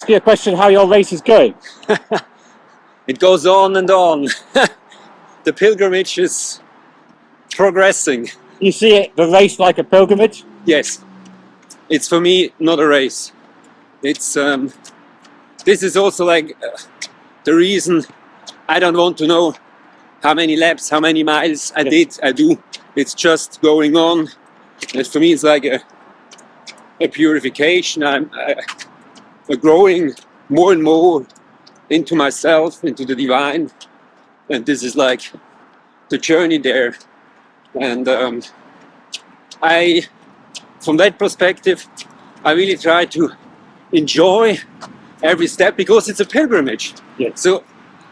ask you a question how your race is going? It goes on and on. The pilgrimage is progressing. You see it, the race like a pilgrimage? Yes, it's for me not a race. It's this is also like the reason I don't want to know how many laps, how many miles I do. It's just going on. And for me, it's like a purification. I'm growing more and more into myself, into the divine, and this is like the journey there. And from that perspective, I really try to enjoy every step because it's a pilgrimage. Yes. So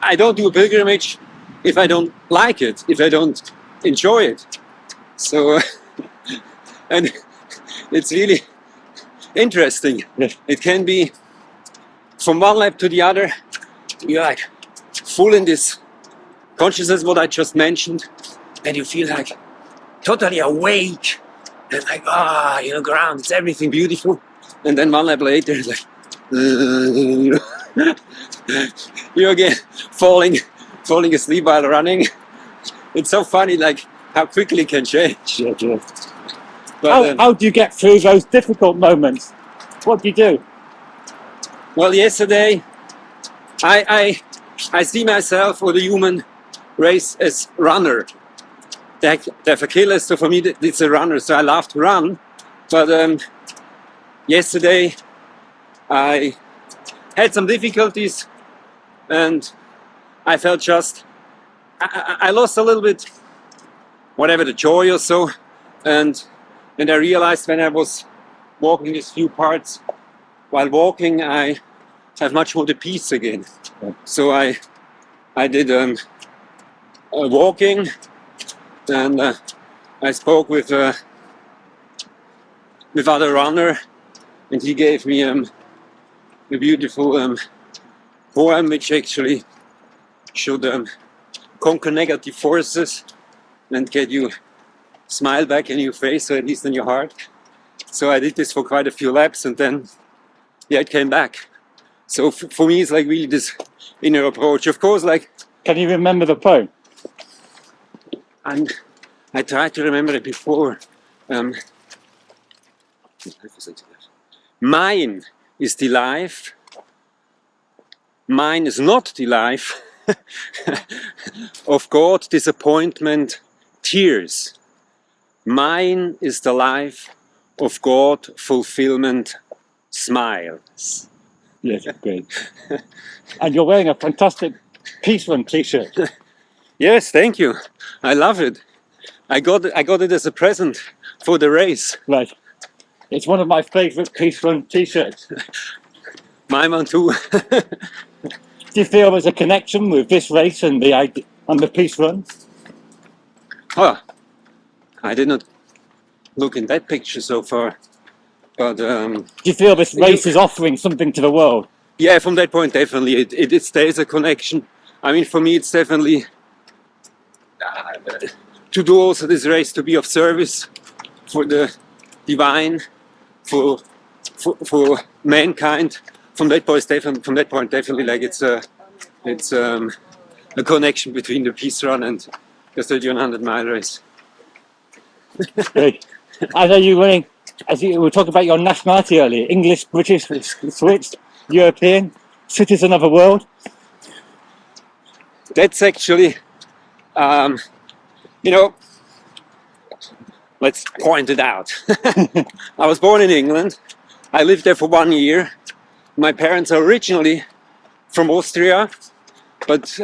I don't do a pilgrimage if I don't like it, if I don't enjoy it. So, and it's really interesting. Yes. It can be from one lap to the other, you're like full in this consciousness, what I just mentioned, and you feel like totally awake and like, ground, it's everything beautiful. And then one lap later, it's like, you again falling asleep while running. It's so funny, like how quickly it can change. Yeah. But, how do you get through those difficult moments? What do you do? Well, yesterday, I see myself or the human race as runner. They're Achilles, so for me it's a runner, so I love to run. But yesterday I had some difficulties and I felt just, I lost a little bit, whatever, the joy or so. And I realized when I was walking these few parts, while walking, I have much more the peace again. So I did walking, and I spoke with other runner, and he gave me a beautiful poem which actually should conquer negative forces and get you smile back in your face, or at least in your heart. So I did this for quite a few laps, and then it came back. So for me, it's like really this inner approach. Of course, like, Can you remember the poem? and I tried to remember it before. Mine is the life. Mine is not the life of God, disappointment, tears. Mine is the life of God, fulfillment, smiles. Yes, great. And you're wearing a fantastic Peace Run t-shirt. Yes, thank you. I love it. I got it as a present for the race. Right. It's one of my favourite Peace Run t-shirts. My one too. Do you feel there's a connection with this race and the Peace Run? Oh, I did not look in that picture so far. But Do you feel this race is offering something to the world? yeah, from that point, definitely. It stays a connection. I mean, for me, it's definitely to do also this race to be of service for the divine, for mankind. From that point, definitely, like it's a connection between the Peace Run and the 3100-mile race. Great. I know you running, as you were talking about your nationality earlier, English, British, Swiss, European, citizen of the world. That's actually, let's point it out. I was born in England. I lived there for 1 year. My parents are originally from Austria, but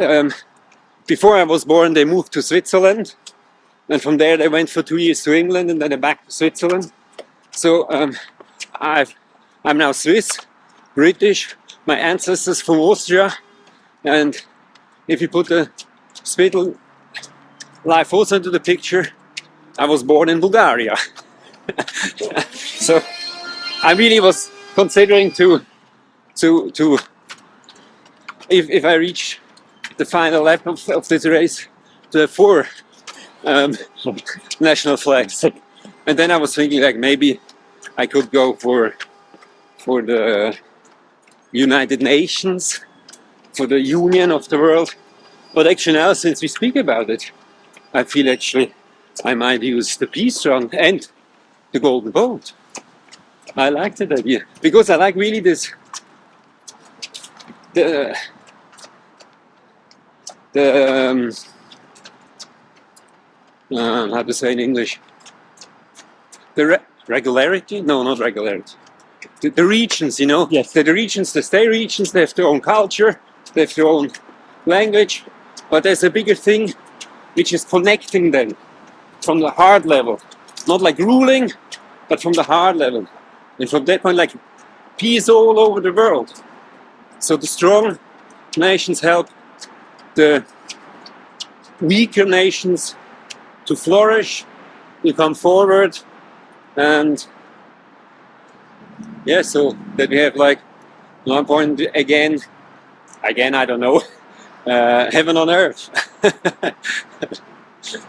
before I was born, they moved to Switzerland. And from there, they went for 2 years to England, and then they're back to Switzerland. So I'm now Swiss, British, my ancestors from Austria. And if you put the spittle life also into the picture, I was born in Bulgaria. So I really was considering to if I reach the final lap of this race, to have 4 national flags. And then I was thinking, like, maybe I could go for the United Nations, for the union of the world. But actually now, since we speak about it, I feel actually I might use the peace run and the golden boat. I like that idea because I like really this the how to say in English, the regularity? No, not regularity. The regions, you know, Yes. the regions, the state regions, they have their own culture, they have their own language, but there's a bigger thing which is connecting them from the heart level, not like ruling, but from the heart level. And from that point, like peace all over the world. So the strong nations help the weaker nations to flourish, to come forward, and yeah, so that we have like one point again, I don't know, heaven on earth.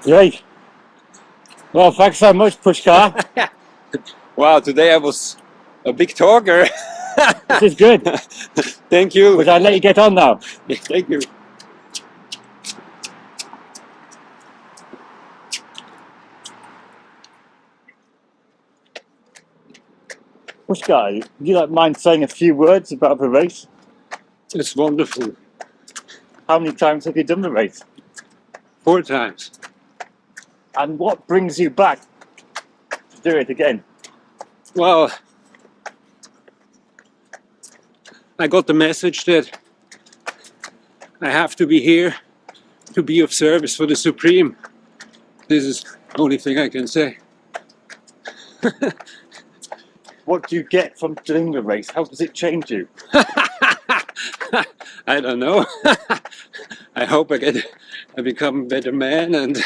Great. Well, thanks so much, Pushkar. Wow, today I was a big talker. This is good. Thank you. But I'll let you get on now. Thank you. Pushkar, would you like mind saying a few words about the race? It's wonderful. How many times have you done the race? 4 times. And what brings you back to do it again? Well, I got the message that I have to be here to be of service for the Supreme. This is the only thing I can say. What do you get from doing the race? How does it change you? I don't know. I hope I become a better man and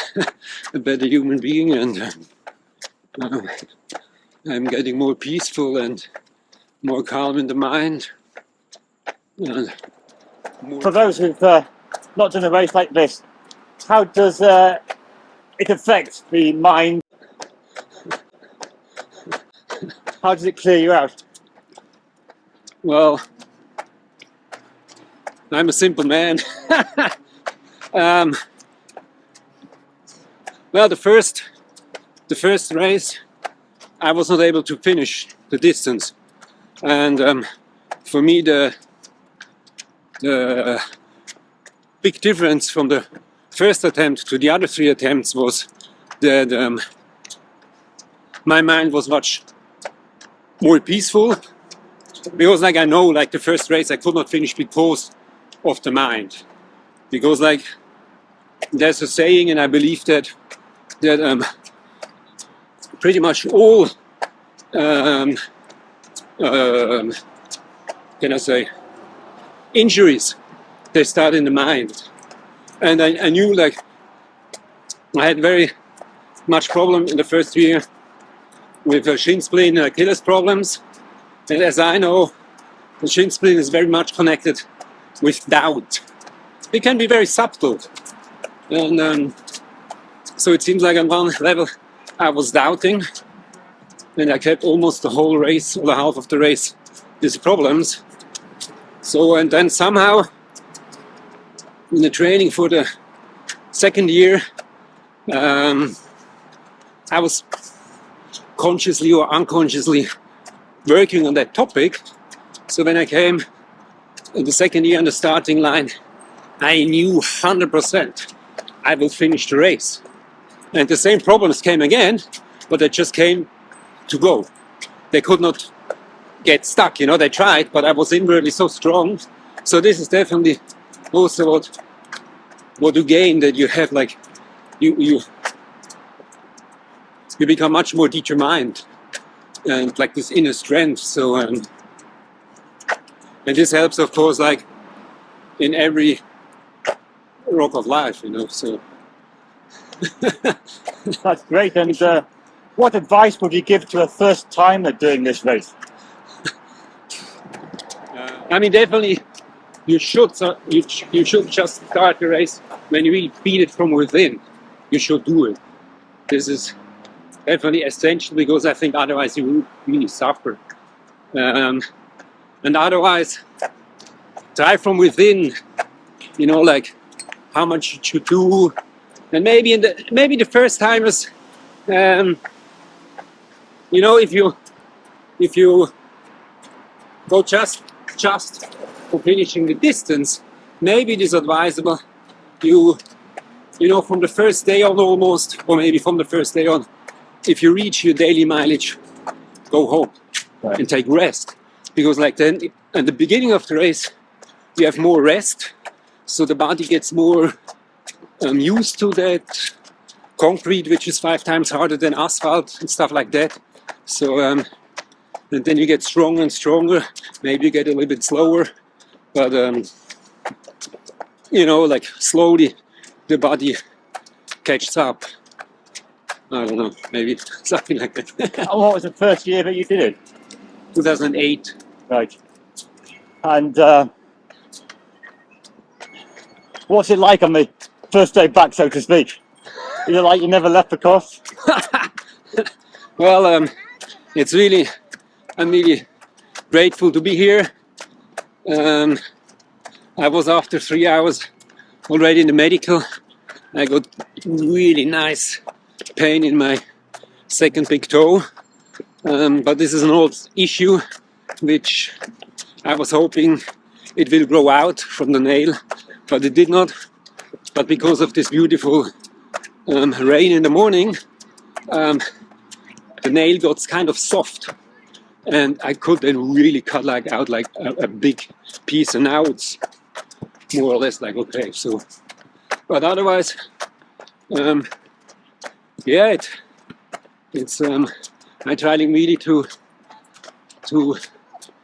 a better human being, and I'm getting more peaceful and more calm in the mind. And For those who've not done a race like this, how does it affect the mind? How does it clear you out? Well, I'm a simple man. Well, the first race, I was not able to finish the distance, and for me the big difference from the first attempt to the other 3 attempts was that my mind was much more peaceful, because like I know, like the first race I could not finish because of the mind, because like there's a saying, and I believe that pretty much all can I say injuries, they start in the mind. And I knew like I had very much problem in the first year with shin spleen and Achilles problems, and as I know, the shin spleen is very much connected with doubt. It can be very subtle, and so it seems like on one level I was doubting, and I kept almost the whole race, or the half of the race, these problems. So, and then somehow in the training for the second year, I was consciously or unconsciously working on that topic. So when I came in the second year on the starting line, I knew 100% I will finish the race. And the same problems came again, but they just came to go. They could not get stuck, you know, they tried, but I was inwardly so strong. So this is definitely also what you gain, that you have like, you become much more determined and like this inner strength. So, and this helps, of course, like in every walk of life, you know, so. That's great. And what advice would you give to a first timer doing this race? I mean, definitely, you should just start the race when you really feel it from within. You should do it. This is definitely essential, because I think otherwise you will really suffer. And And otherwise, try from within, you know, like how much you should do. And maybe maybe the first timers, you know, if you go just for finishing the distance, maybe it is advisable you know, from the first day on almost, or maybe from the first day on, if you reach your daily mileage, go home and take rest. Because like then at the beginning of the race, you have more rest, so the body gets more used to that concrete, which is 5 times harder than asphalt and stuff like that. So and then you get stronger and stronger. Maybe you get a little bit slower, but you know, like slowly the body catches up. I don't know, maybe something like that. And what was the first year that you did it? 2008. Right. And what's it like on the first day back, so to speak? Is it like you never left the course? Well, it's really, I'm really grateful to be here. I was after 3 hours already in the medical. I got really nice pain in my second big toe. But this is an old issue which I was hoping it will grow out from the nail, but it did not. But because of this beautiful rain in the morning, the nail got kind of soft, and I could then really cut out a big piece, and now it's more or less like okay. So, but otherwise, yeah, it's I try really to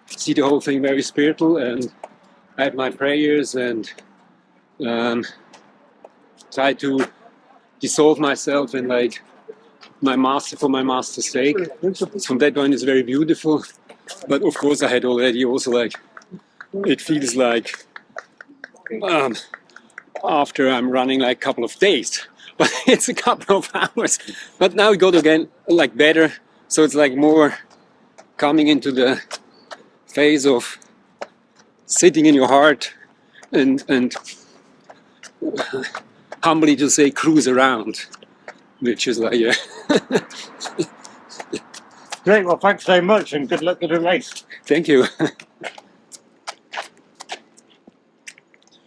see the whole thing very spiritual, and I have my prayers and try to dissolve myself in like my master for my master's sake. From that one is very beautiful, but of course I had already also like it feels like after I'm running like a couple of days, but it's a couple of hours. But now it got again like better, so it's like more coming into the phase of sitting in your heart and humbly to say cruise around, which is like yeah. Great, well thanks very much and good luck with the race. Thank you.